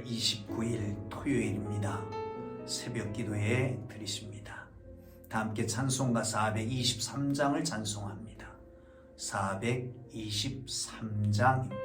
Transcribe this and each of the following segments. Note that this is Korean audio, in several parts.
29일 토요일입니다. 새벽 기도에 드리십니다. 다 함께 찬송가 423장을 찬송합니다. 423장입니다.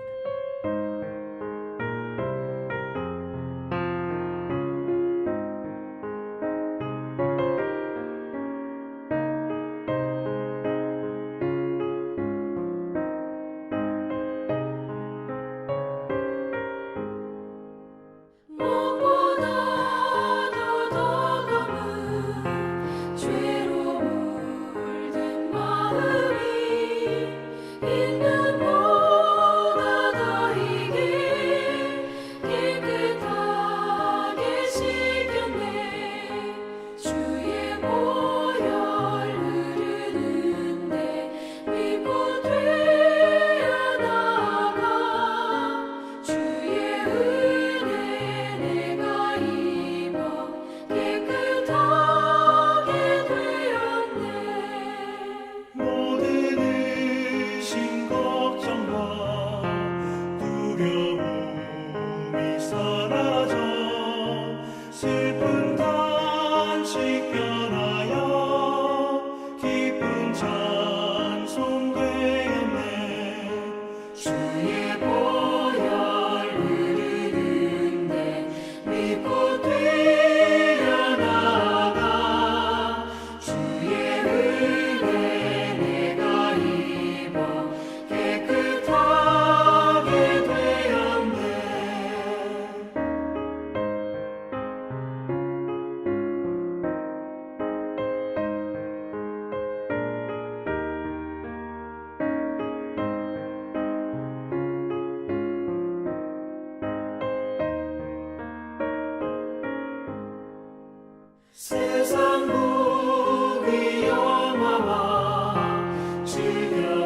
세상 무기 영화와 즐겨하던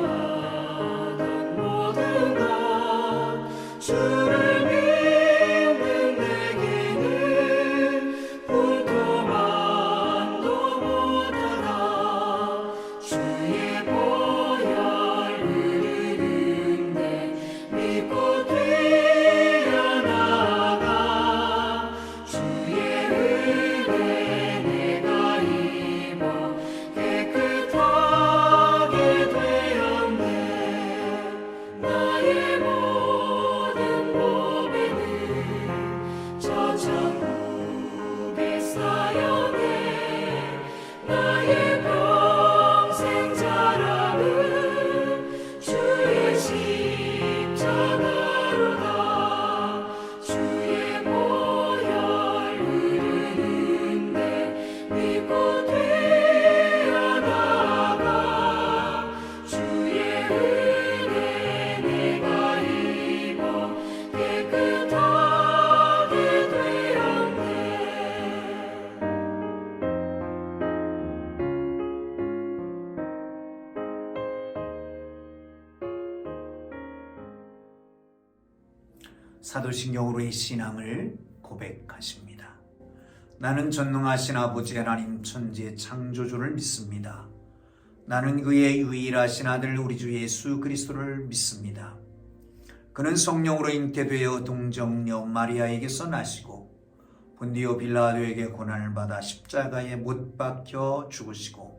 모든 것 주를 믿는 내게는 불도만도 못하다. 주의 보혈 흐르는데 믿고 뛰어나가. 주의 은혜 깨끗하게 되었네. 나의 모든 보배는 저 천국에 쌓여네. 나의 평생 자랑은 주의 십자가로다. 주의 보혈 흐르는데 믿고 사도신경으로의 신앙을 고백하십니다. 나는 전능하신 아버지 하나님 천지의 창조주를 믿습니다. 나는 그의 유일하신 아들 우리 주 예수 그리스도를 믿습니다. 그는 성령으로 잉태되어 동정녀 마리아에게서 나시고 본디오 빌라도에게 고난을 받아 십자가에 못 박혀 죽으시고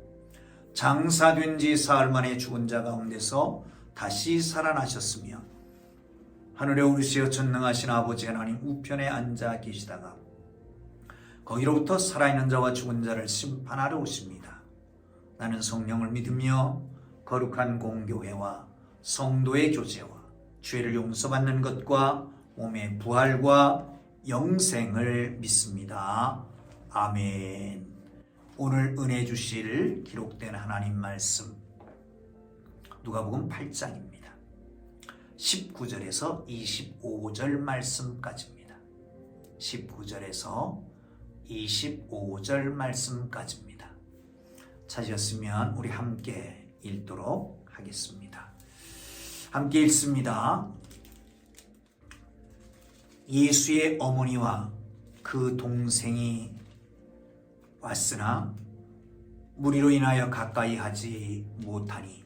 장사된 지 사흘 만에 죽은 자 가운데서 다시 살아나셨으며 하늘에 오르시어 전능하신 아버지 하나님 우편에 앉아 계시다가 거기로부터 살아있는 자와 죽은 자를 심판하러 오십니다. 나는 성령을 믿으며 거룩한 공교회와 성도의 교제와 죄를 용서받는 것과 몸의 부활과 영생을 믿습니다. 아멘. 오늘 은혜 주실 기록된 하나님 말씀 누가복음 8장입니다. 19절에서 25절 말씀까지입니다. 19절에서 25절 말씀까지입니다. 찾으셨으면 우리 함께 읽도록 하겠습니다. 함께 읽습니다. 예수의 어머니와 그 동생이 왔으나 무리로 인하여 가까이 하지 못하니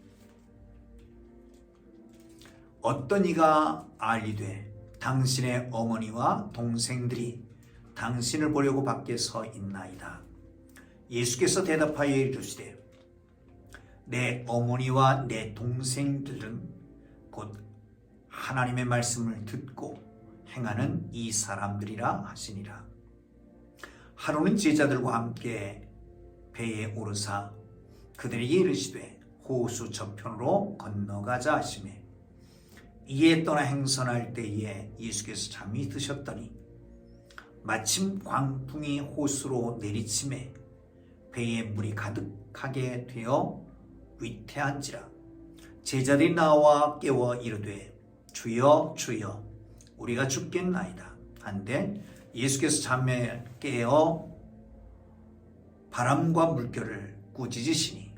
어떤 이가 알리되 당신의 어머니와 동생들이 당신을 보려고 밖에 서 있나이다. 예수께서 대답하여 이르시되 내 어머니와 내 동생들은 곧 하나님의 말씀을 듣고 행하는 이 사람들이라 하시니라. 하루는 제자들과 함께 배에 오르사 그들에게 이르시되 호수 저편으로 건너가자 하시매 이에 떠나 행선할 때에 예수께서 잠이 드셨더니 마침 광풍이 호수로 내리침에 배에 물이 가득하게 되어 위태한지라. 제자들이 나와 깨워 이르되 주여 주여 우리가 죽겠나이다 한데 예수께서 잠에 깨어 바람과 물결을 꾸짖으시니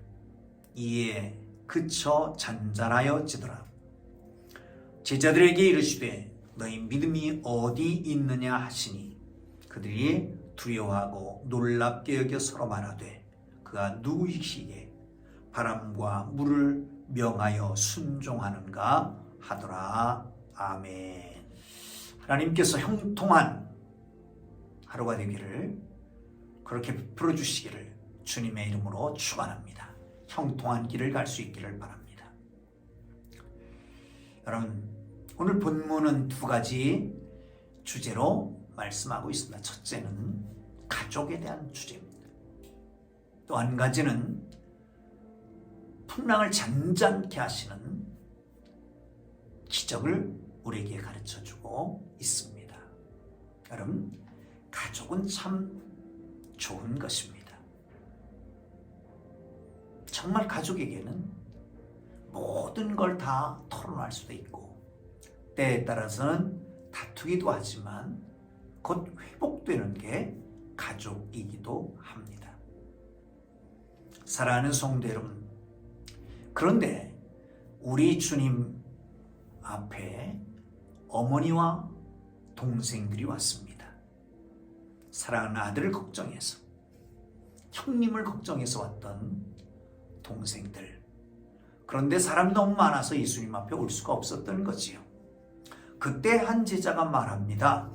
이에 그쳐 잔잔하여지더라. 제자들에게 이르시되 너희 믿음이 어디 있느냐 하시니 그들이 두려워하고 놀랍게 여겨 서로 말하되 그가 누구이시기에 바람과 물을 명하여 순종하는가 하더라. 아멘. 하나님께서 형통한 하루가 되기를 그렇게 베풀어 주시기를 주님의 이름으로 축원합니다. 형통한 길을 갈 수 있기를 바랍니다. 여러분, 오늘 본문은 두 가지 주제로 말씀하고 있습니다. 첫째는 가족에 대한 주제입니다. 또 한 가지는 풍랑을 잔잔케 하시는 기적을 우리에게 가르쳐주고 있습니다. 여러분, 가족은 참 좋은 것입니다. 정말 가족에게는 모든 걸 다 토론할 수도 있고 때에 따라서는 다투기도 하지만 곧 회복되는 게 가족이기도 합니다. 사랑하는 성도 여러분, 그런데 우리 주님 앞에 어머니와 동생들이 왔습니다. 사랑하는 아들을 걱정해서, 형님을 걱정해서 왔던 동생들. 그런데 사람이 너무 많아서 예수님 앞에 올 수가 없었던 거지요. 그때 한 제자가 말합니다.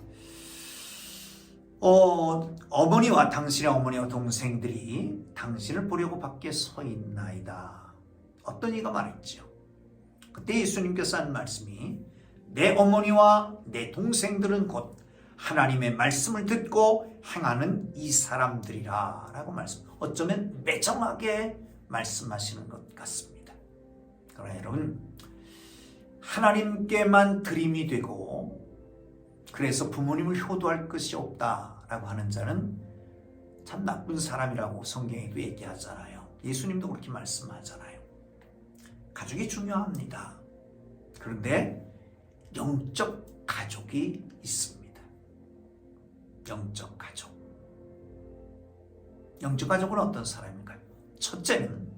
어머니와 당신의 어머니와 동생들이 당신을 보려고 밖에 서 있나이다. 어떤 이가 말했죠. 그때 예수님께서 한 말씀이 내 어머니와 내 동생들은 곧 하나님의 말씀을 듣고 행하는 이 사람들이라 라고 말씀. 어쩌면 매정하게 말씀하시는 것 같습니다. 그러나 여러분, 하나님께만 드림이 되고 그래서 부모님을 효도할 것이 없다라고 하는 자는 참 나쁜 사람이라고 성경에도 얘기하잖아요. 예수님도 그렇게 말씀하잖아요. 가족이 중요합니다. 그런데 영적 가족이 있습니다. 영적 가족. 영적 가족은 어떤 사람인가요? 첫째는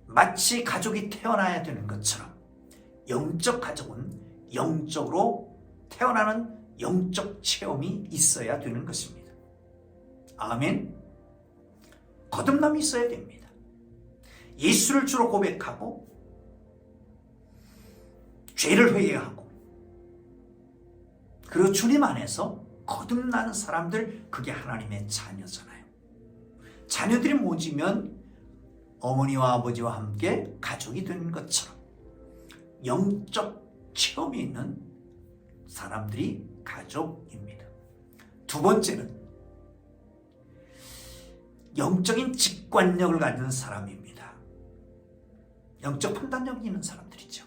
마치 가족이 태어나야 되는 것처럼 영적 가족은 영적으로 태어나는 영적 체험이 있어야 되는 것입니다. 아멘. 거듭남이 있어야 됩니다. 예수를 주로 고백하고 죄를 회개하고 그리고 주님 안에서 거듭나는 사람들, 그게 하나님의 자녀잖아요. 자녀들이 모이면 어머니와 아버지와 함께 가족이 되는 것처럼 영적 체험이 있는 사람들이 가족입니다. 두 번째는 영적인 직관력을 가진 사람입니다. 영적 판단력이 있는 사람들이죠.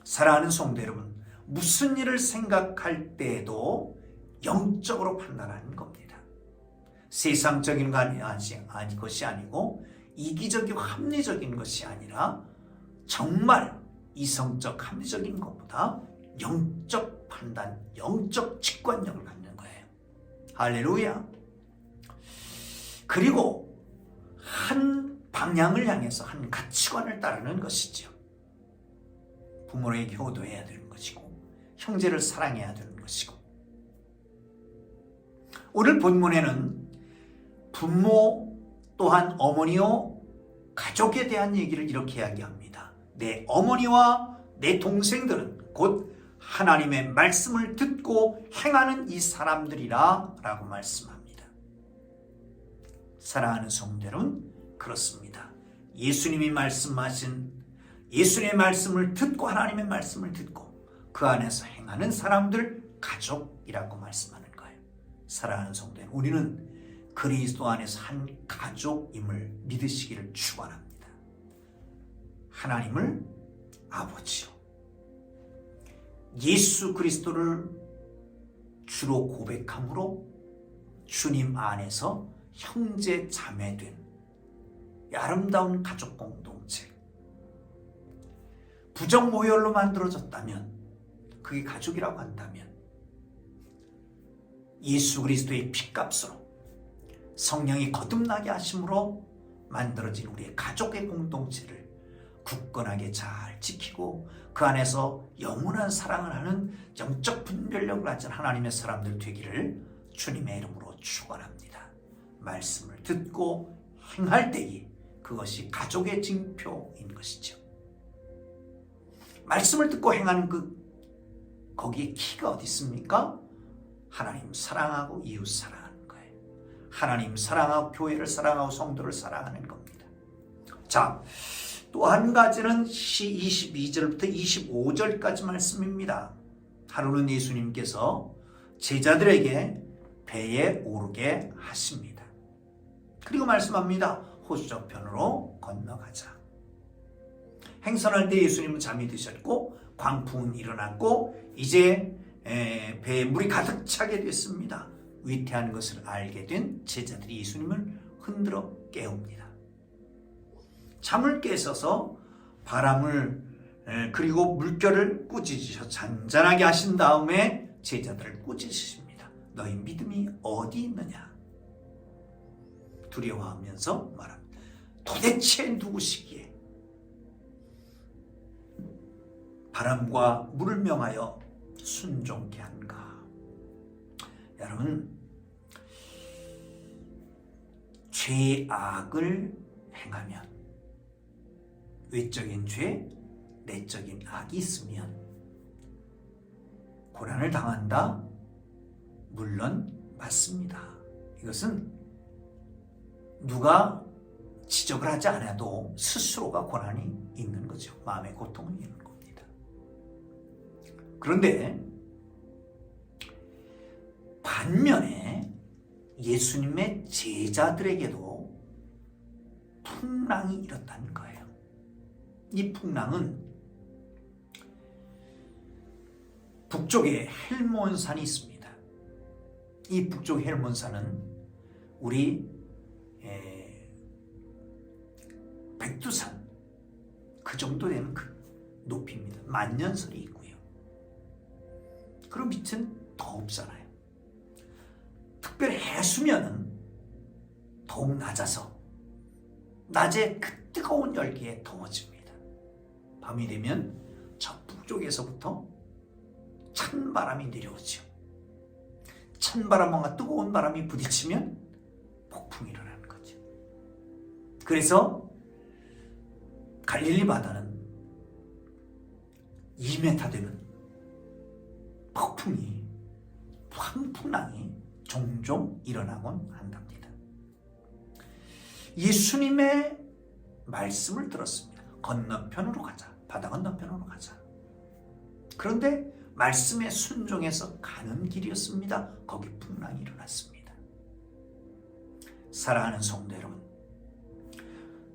사랑하는 성도 여러분, 무슨 일을 생각할 때에도 영적으로 판단하는 겁니다. 세상적인 것이 아니고 이기적이고 합리적인 것이 아니라 정말 이성적 합리적인 것보다 영적 판단, 영적 직관력을 갖는 거예요. 할렐루야. 그리고 한 방향을 향해서 한 가치관을 따르는 것이죠. 부모에게 효도해야 되는 것이고 형제를 사랑해야 되는 것이고. 오늘 본문에는 부모 또한 어머니요 가족에 대한 얘기를 이렇게 이야기합니다. 내 어머니와 내 동생들은 곧 하나님의 말씀을 듣고 행하는 이 사람들이라 라고 말씀합니다. 사랑하는 성도 여러분, 그렇습니다. 예수님이 말씀하신 예수님의 말씀을 듣고 하나님의 말씀을 듣고 그 안에서 행하는 사람들 가족이라고 말씀하는 거예요. 사랑하는 성도 여러분, 우리는 그리스도 안에서 한 가족임을 믿으시기를 축원합니다. 하나님을 아버지요, 예수 그리스도를 주로 고백함으로 주님 안에서 형제 자매된 아름다운 가족 공동체, 부정 모혈로 만들어졌다면, 그게 가족이라고 한다면 예수 그리스도의 피값으로 성령이 거듭나게 하심으로 만들어진 우리의 가족의 공동체를 굳건하게 잘 지키고 그 안에서 영원한 사랑을 하는 영적 분별력을 가진 하나님의 사람들 되기를 주님의 이름으로 축원합니다. 말씀을 듣고 행할 때에 그것이 가족의 징표인 것이죠. 말씀을 듣고 행하는 거기에 키가 어디 있습니까? 하나님 사랑하고 이웃 사랑하는 거예요. 하나님 사랑하고 교회를 사랑하고 성도를 사랑하는 겁니다. 자, 또 한 가지는 22절부터 25절까지 말씀입니다. 하루는 예수님께서 제자들에게 배에 오르게 하십니다. 그리고 말씀합니다. 호수저편으로 건너가자. 행선할 때 예수님은 잠이 드셨고 광풍은 일어났고 이제 배에 물이 가득 차게 됐습니다. 위태한 것을 알게 된 제자들이 예수님을 흔들어 깨웁니다. 잠을 깨셔서 바람을 그리고 물결을 꾸짖으셔 잔잔하게 하신 다음에 제자들을 꾸짖으십니다. 너희 믿음이 어디 있느냐? 두려워하면서 말합니다. 도대체 누구시기에 바람과 물을 명하여 순종케 한가? 여러분, 죄악을 행하면, 외적인 죄, 내적인 악이 있으면 고난을 당한다? 물론 맞습니다. 이것은 누가 지적을 하지 않아도 스스로가 고난이 있는 거죠. 마음의 고통은 있는 겁니다. 그런데 반면에 예수님의 제자들에게도 풍랑이 일었다는 거예요. 이 풍랑은 북쪽에 헬몬산이 있습니다. 이 북쪽 헬몬산은 우리 백두산 그 정도 되는 그 높이입니다. 만년설이 있고요. 그럼 밑은 더 없잖아요. 특별히 해수면은 더욱 낮아서 낮에 그 뜨거운 열기에 더워집니다. 밤이 되면 저 북쪽에서부터 찬바람이 내려오죠. 찬바람과 뜨거운 바람이 부딪히면 폭풍이 일어나는 거죠. 그래서 갈릴리 바다는 2m 되는 폭풍이, 황풍랑이 종종 일어나곤 한답니다. 예수님의 말씀을 들었습니다. 건너편으로 가자. 바다 건너편으로 가자. 그런데 말씀에 순종해서 가는 길이었습니다. 거기 풍랑이 일어났습니다. 사랑하는 성도 여러분,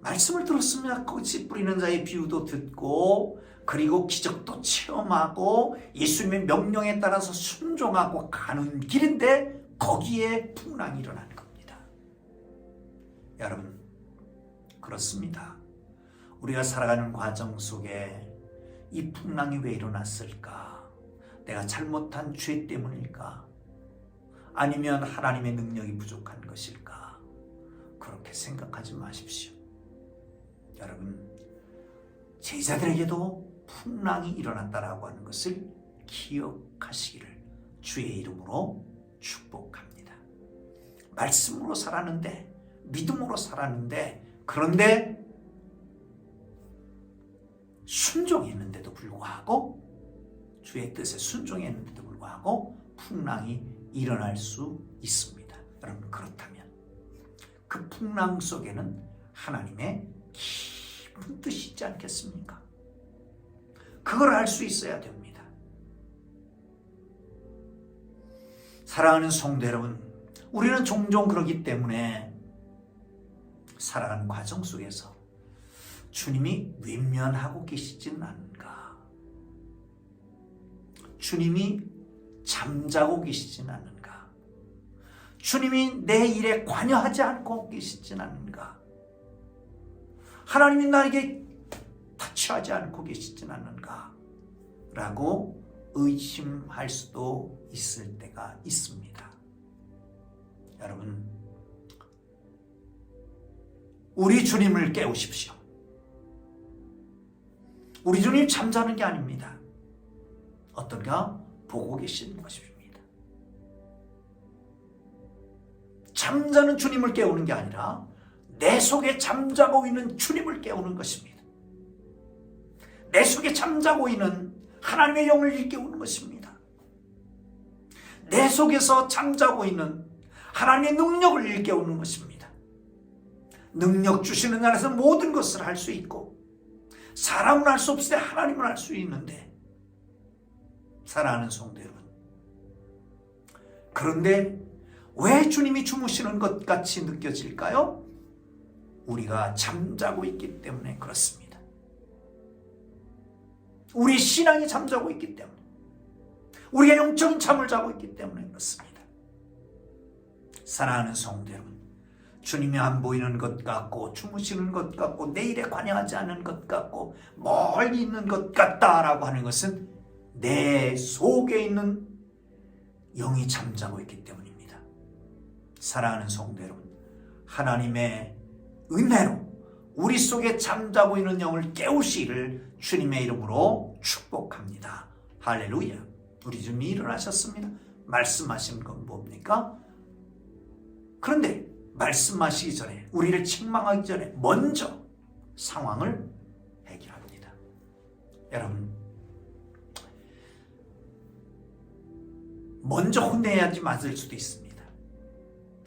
말씀을 들었습니다. 거기 뿌리는 자의 비유도 듣고 그리고 기적도 체험하고 예수님의 명령에 따라서 순종하고 가는 길인데 거기에 풍랑이 일어나는 겁니다. 여러분, 그렇습니다. 우리가 살아가는 과정 속에 이 풍랑이 왜 일어났을까? 내가 잘못한 죄 때문일까? 아니면 하나님의 능력이 부족한 것일까? 그렇게 생각하지 마십시오. 여러분, 제자들에게도 풍랑이 일어났다라고 하는 것을 기억하시기를 주의 이름으로 축복합니다. 말씀으로 살았는데, 믿음으로 살았는데, 그런데 순종했는데도 불구하고 주의 뜻에 순종했는데도 불구하고 풍랑이 일어날 수 있습니다. 여러분, 그렇다면 그 풍랑 속에는 하나님의 깊은 뜻이 있지 않겠습니까? 그걸 알 수 있어야 됩니다. 사랑하는 성도 여러분, 우리는 종종 그러기 때문에 살아가는 과정 속에서 주님이 외면하고 계시지는 않은가, 주님이 잠자고 계시지는 않은가, 주님이 내 일에 관여하지 않고 계시지는 않은가, 하나님이 나에게 타치하지 않고 계시지는 않는가 라고 의심할 수도 있을 때가 있습니다. 여러분, 우리 주님을 깨우십시오. 우리 주님 잠자는 게 아닙니다. 어떤가? 보고 계시는 것입니다. 잠자는 주님을 깨우는 게 아니라 내 속에 잠자고 있는 주님을 깨우는 것입니다. 내 속에 잠자고 있는 하나님의 영을 일깨우는 것입니다. 내 속에서 잠자고 있는 하나님의 능력을 일깨우는 것입니다. 능력 주시는 나라에서 모든 것을 할 수 있고, 사람은 할 수 없을 때 하나님은 할 수 있는데, 사랑하는 성도 여러분, 그런데 왜 주님이 주무시는 것 같이 느껴질까요? 우리가 잠자고 있기 때문에 그렇습니다. 우리 신앙이 잠자고 있기 때문에, 우리가 영적인 잠을 자고 있기 때문에 그렇습니다. 사랑하는 성도 여러분, 주님이 안 보이는 것 같고 주무시는 것 같고 내 일에 관여하지 않는 것 같고 멀리 있는 것 같다라고 하는 것은 내 속에 있는 영이 잠자고 있기 때문입니다. 사랑하는 성도 여러분, 하나님의 은혜로 우리 속에 잠자고 있는 영을 깨우시기를 주님의 이름으로 축복합니다. 할렐루야. 우리 주님이 일어나셨습니다. 말씀하신 건 뭡니까? 그런데 말씀하시기 전에, 우리를 책망하기 전에 먼저 상황을 해결합니다. 여러분, 먼저 혼내야지 맞을 수도 있습니다.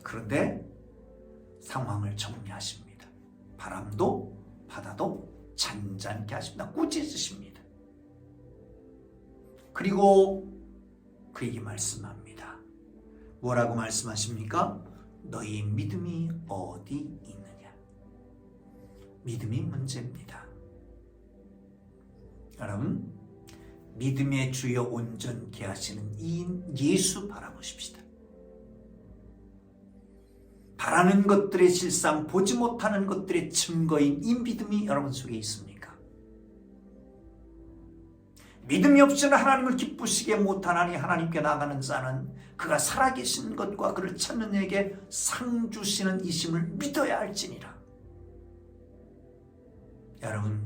그런데 상황을 정리하십니다. 바람도 바다도 잔잔케 하십니다. 꾸짖으십니다. 그리고 그에게 말씀합니다. 뭐라고 말씀하십니까? 너희 믿음이 어디 있느냐? 믿음이 문제입니다. 여러분, 믿음의 주여 온전케 하시는 이인 예수 바라보십시다. 바라는 것들의 실상, 보지 못하는 것들의 증거인 이 믿음이 여러분 속에 있습니까? 믿음이 없이는 하나님을 기쁘시게 못하나니 하나님께 나가는 자는 그가 살아계신 것과 그를 찾는 이에게 상 주시는 이심을 믿어야 할지니라. 여러분,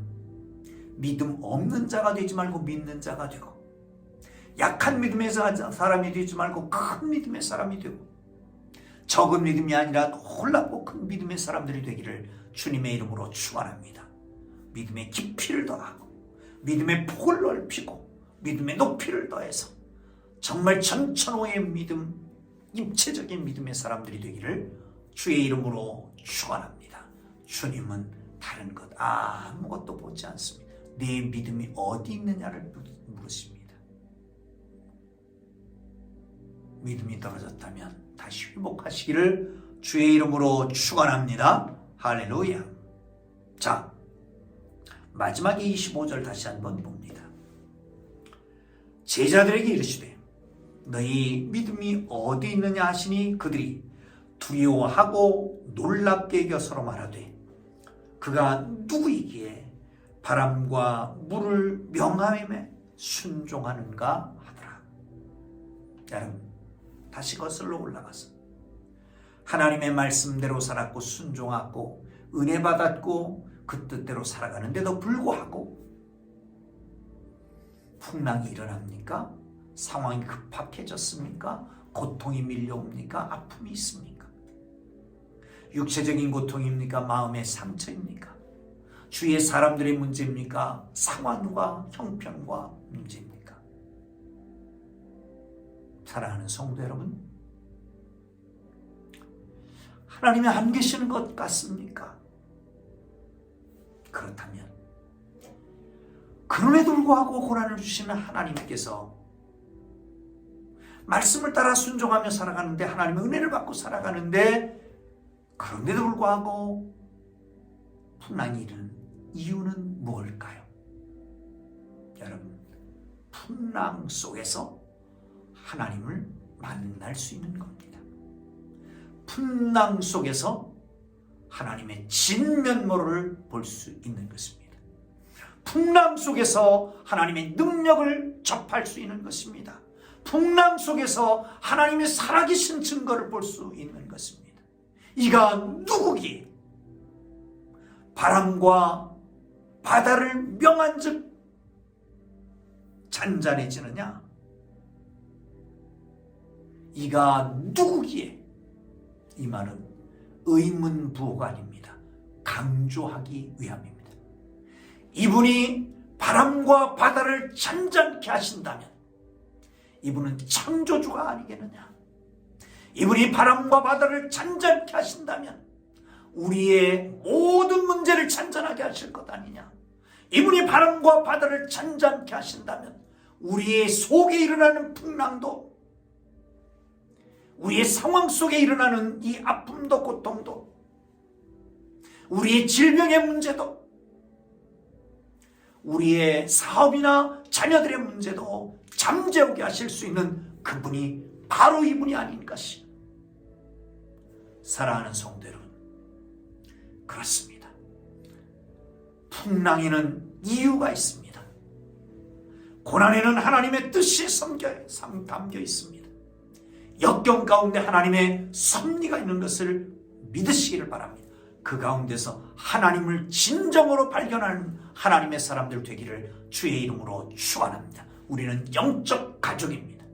믿음 없는 자가 되지 말고 믿는 자가 되고, 약한 믿음의 사람이 되지 말고 큰 믿음의 사람이 되고, 적은 믿음이 아니라 놀랍고 큰 믿음의 사람들이 되기를 주님의 이름으로 축원합니다. 믿음의 깊이를 더하고 믿음의 폭을 넓히고 믿음의 높이를 더해서 정말 천천호의 믿음, 입체적인 믿음의 사람들이 되기를 주의 이름으로 축원합니다. 주님은 다른 것 아무것도 보지 않습니다. 네 믿음이 어디 있느냐를 물으십니다. 믿음이 떨어졌다면 다시 회복하시기를 주의 이름으로 축원합니다. 할렐루야. 자, 마지막에 25절 다시 한번 봅니다. 제자들에게 이르시되 너희 믿음이 어디 있느냐 하시니 그들이 두려워하고 놀랍게 여겨 서로 말하되 그가 누구이기에 바람과 물을 명하임에 순종하는가 하더라. 여러분, 다시 거슬러 올라가서 하나님의 말씀대로 살았고 순종하고 은혜 받았고 그 뜻대로 살아가는데도 불구하고 풍랑이 일어납니까? 상황이 급박해졌습니까? 고통이 밀려옵니까? 아픔이 있습니까? 육체적인 고통입니까? 마음의 상처입니까? 주위의 사람들의 문제입니까? 상황과 형편과 문제입니까? 사랑하는 성도 여러분, 하나님이 안 계시는 것 같습니까? 그렇다면 그럼에도 불구하고 고난을 주시는 하나님께서 말씀을 따라 순종하며 살아가는데, 하나님의 은혜를 받고 살아가는데, 그런데도 불구하고 풍랑이 이르는 이유는 무엇일까요? 여러분, 풍랑 속에서 하나님을 만날 수 있는 겁니다. 풍랑 속에서 하나님의 진면모를 볼 수 있는 것입니다. 풍랑 속에서 하나님의 능력을 접할 수 있는 것입니다. 풍랑 속에서 하나님의 살아계신 증거를 볼 수 있는 것입니다. 이가 누구기에 바람과 바다를 명한즉 잔잔해지느냐? 이가 누구기에? 이 말은 의문부호가 아닙니다. 강조하기 위함입니다. 이분이 바람과 바다를 잔잔케 하신다면 이분은 창조주가 아니겠느냐? 이분이 바람과 바다를 잔잔케 하신다면 우리의 모든 문제를 잔잔하게 하실 것 아니냐? 이분이 바람과 바다를 잔잔케 하신다면 우리의 속에 일어나는 풍랑도, 우리의 상황 속에 일어나는 이 아픔도 고통도, 우리의 질병의 문제도, 우리의 사업이나 자녀들의 문제도 잠재우게 하실 수 있는 그분이 바로 이분이 아닌가 싶습니다. 사랑하는 성도 여러분, 그렇습니다. 풍랑에는 이유가 있습니다. 고난에는 하나님의 뜻이 담겨 있습니다. 역경 가운데 하나님의 섭리가 있는 것을 믿으시기를 바랍니다. 그 가운데서 하나님을 진정으로 발견하는 하나님의 사람들 되기를 주의 이름으로 축원합니다. 우리는 영적 가족입니다.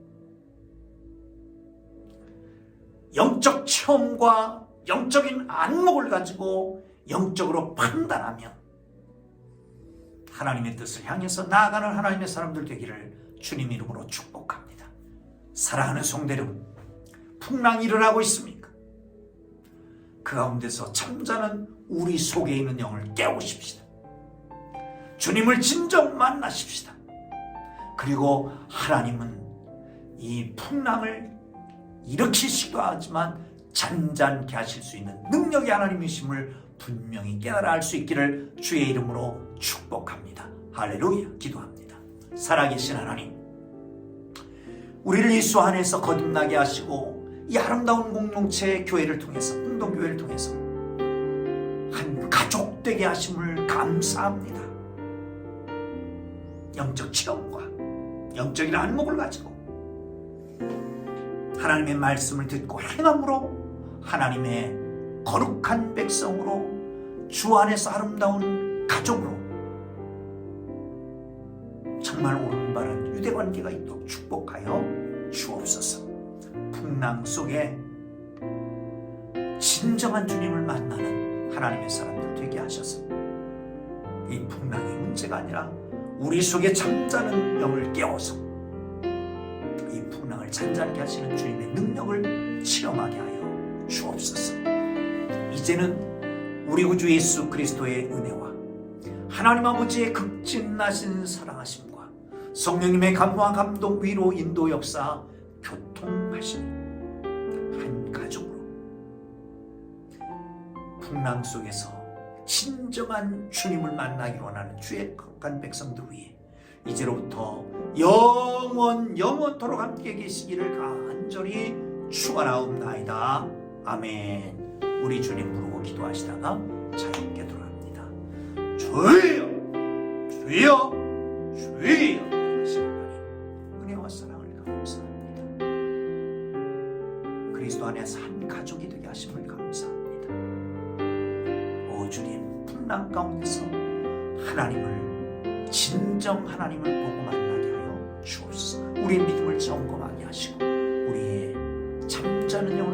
영적 체험과 영적인 안목을 가지고 영적으로 판단하며 하나님의 뜻을 향해서 나아가는 하나님의 사람들 되기를 주님 이름으로 축복합니다. 사랑하는 성도 여러분, 풍랑이 일어나고 있습니까? 그 가운데서 잠자는 우리 속에 있는 영을 깨우십시다. 주님을 진정 만나십시다. 그리고 하나님은 이 풍랑을 일으키시기도 하지만 잔잔케 하실 수 있는 능력의 하나님이심을 분명히 깨달아 알 수 있기를 주의 이름으로 축복합니다. 할렐루야. 기도합니다. 살아계신 하나님, 우리를 예수 안에서 거듭나게 하시고 이 아름다운 공동체 교회를 통해서, 공동교회를 통해서 한 가족 되게 하심을 감사합니다. 영적 체험과 영적인 안목을 가지고 하나님의 말씀을 듣고 행함으로 하나님의 거룩한 백성으로 주 안에서 아름다운 가족으로 정말 올바른 유대관계가 있도록 축복하여 주옵소서. 풍랑 속에 진정한 주님을 만나는 하나님의 사람들 되게 하셔서 이 풍랑이 문제가 아니라 우리 속에 잠자는 영을 깨워서 이 풍랑을 잔잔하게 하시는 주님의 능력을 체험하게 하여 주옵소서. 이제는 우리 구주 예수 그리스도의 은혜와 하나님 아버지의 극진하신 사랑하심과 성령님의 감화 감동 위로 인도 역사 교통하심 한 가족으로 풍랑 속에서 진정한 주님을 만나기 원하는 주의 거룩한 백성들 위해 이제로부터 영원토록 함께 계시기를 간절히 축원하옵나이다. 아멘. 우리 주님 부르고 기도하시다가 자유롭게 돌아갑니다. 주여 주여 주여 하시는 하나님, 은혜와 사랑을 감사합니다. 그리스도 안에서 한 가족이 되게 하심을 감사합니다. 오 주님, 풍랑 가운데서 하나님을 진정 하나님을 보고 만나게 하여 주옵소서. 우리의 믿음을 점검하게 하시고 우리의 잠자는 영을